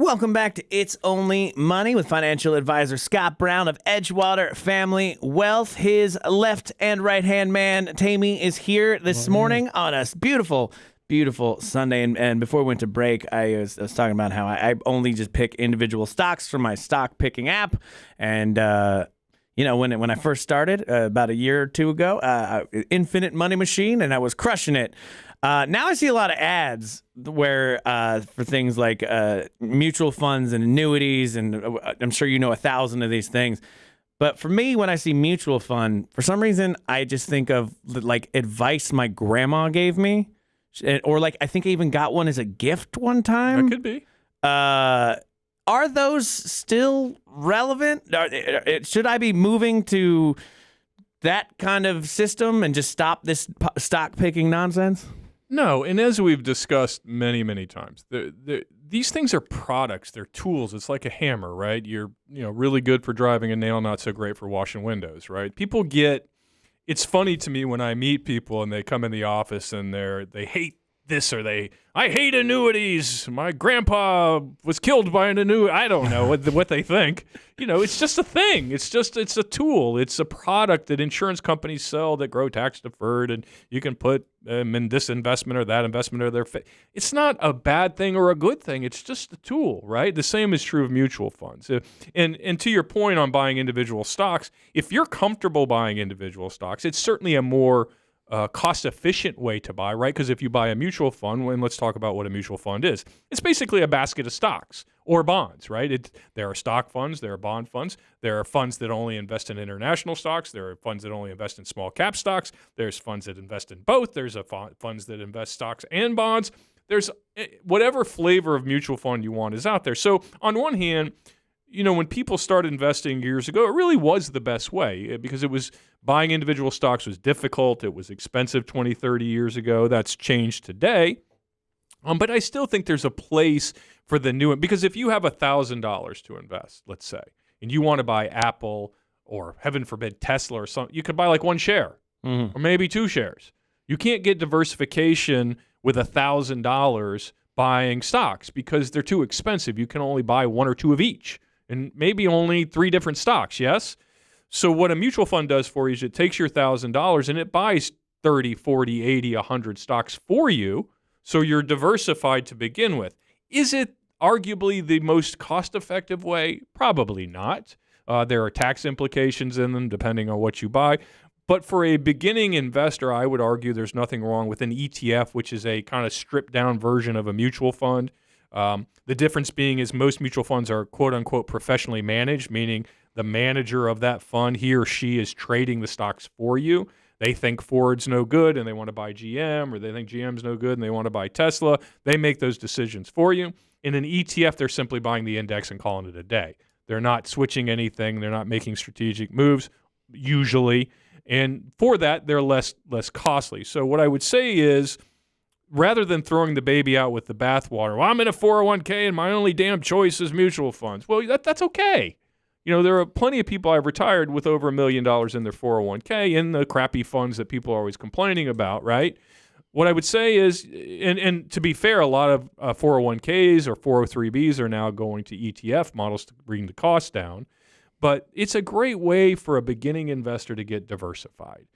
Welcome back to It's Only Money with financial advisor Scott Brown of Edgewater Family Wealth. His left and right-hand man, Tammy, is here this morning on a beautiful Sunday. And before we went to break, I was talking about how I only just pick individual stocks from my stock picking app. And, when I first started about a year or two ago, Infinite Money Machine, and I was crushing it. Now I see a lot of ads where for things like mutual funds and annuities, and I'm sure you know 1,000 of these things. But for me, when I see mutual fund, for some reason, I just think of like advice my grandma gave me, or like I think I even got one as a gift one time. That could be. Are those still relevant? Should I be moving to that kind of system and just stop this stock picking nonsense? No, and as we've discussed many, many times, these things are products. They're tools. It's like a hammer, right? You're really good for driving a nail, not so great for washing windows, right? It's funny to me when I meet people and they come in the office and they hate this or I hate annuities. My grandpa was killed by an annuity. I don't know what they think. It's just a thing. It's a tool. It's a product that insurance companies sell that grow tax deferred, and you can put in this investment or that investment or their. It's not a bad thing or a good thing. It's just a tool, right? The same is true of mutual funds. And to your point on buying individual stocks, if you're comfortable buying individual stocks, it's certainly a more cost-efficient way to buy, right? Because if you buy a mutual fund, and let's talk about what a mutual fund is. It's basically a basket of stocks or bonds, right? There are stock funds, there are bond funds, there are funds that only invest in international stocks, there are funds that only invest in small cap stocks, there's funds that invest in both, there's funds that invest stocks and bonds. There's whatever flavor of mutual fund you want is out there. So on one hand, when people started investing years ago, it really was the best way because it was buying individual stocks was difficult. It was expensive 20, 30 years ago. That's changed today. But I still think there's a place for the new one because if you have $1,000 to invest, let's say, and you want to buy Apple or heaven forbid Tesla or something, you could buy like one share or maybe two shares. You can't get diversification with $1,000 buying stocks because they're too expensive. You can only buy one or two of each. And maybe only 3 different stocks, yes? So what a mutual fund does for you is it takes your $1,000 and it buys 30, 40, 80, 100 stocks for you, so you're diversified to begin with. Is it arguably the most cost-effective way? Probably not. There are tax implications in them depending on what you buy. But for a beginning investor, I would argue there's nothing wrong with an ETF, which is a kind of stripped-down version of a mutual fund. The difference being is most mutual funds are quote-unquote professionally managed, meaning the manager of that fund, he or she is trading the stocks for you. They think Ford's no good and they want to buy GM, or they think GM's no good and they want to buy Tesla. They make those decisions for you. In an ETF, they're simply buying the index and calling it a day. They're not switching anything. They're not making strategic moves, usually. And for that, they're less costly. So what I would say is, rather than throwing the baby out with the bathwater, well, I'm in a 401k and my only damn choice is mutual funds. Well, that's okay. There are plenty of people I've retired with over $1 million in their 401k in the crappy funds that people are always complaining about, right? What I would say is, and to be fair, a lot of 401ks or 403bs are now going to ETF models to bring the cost down. But it's a great way for a beginning investor to get diversified.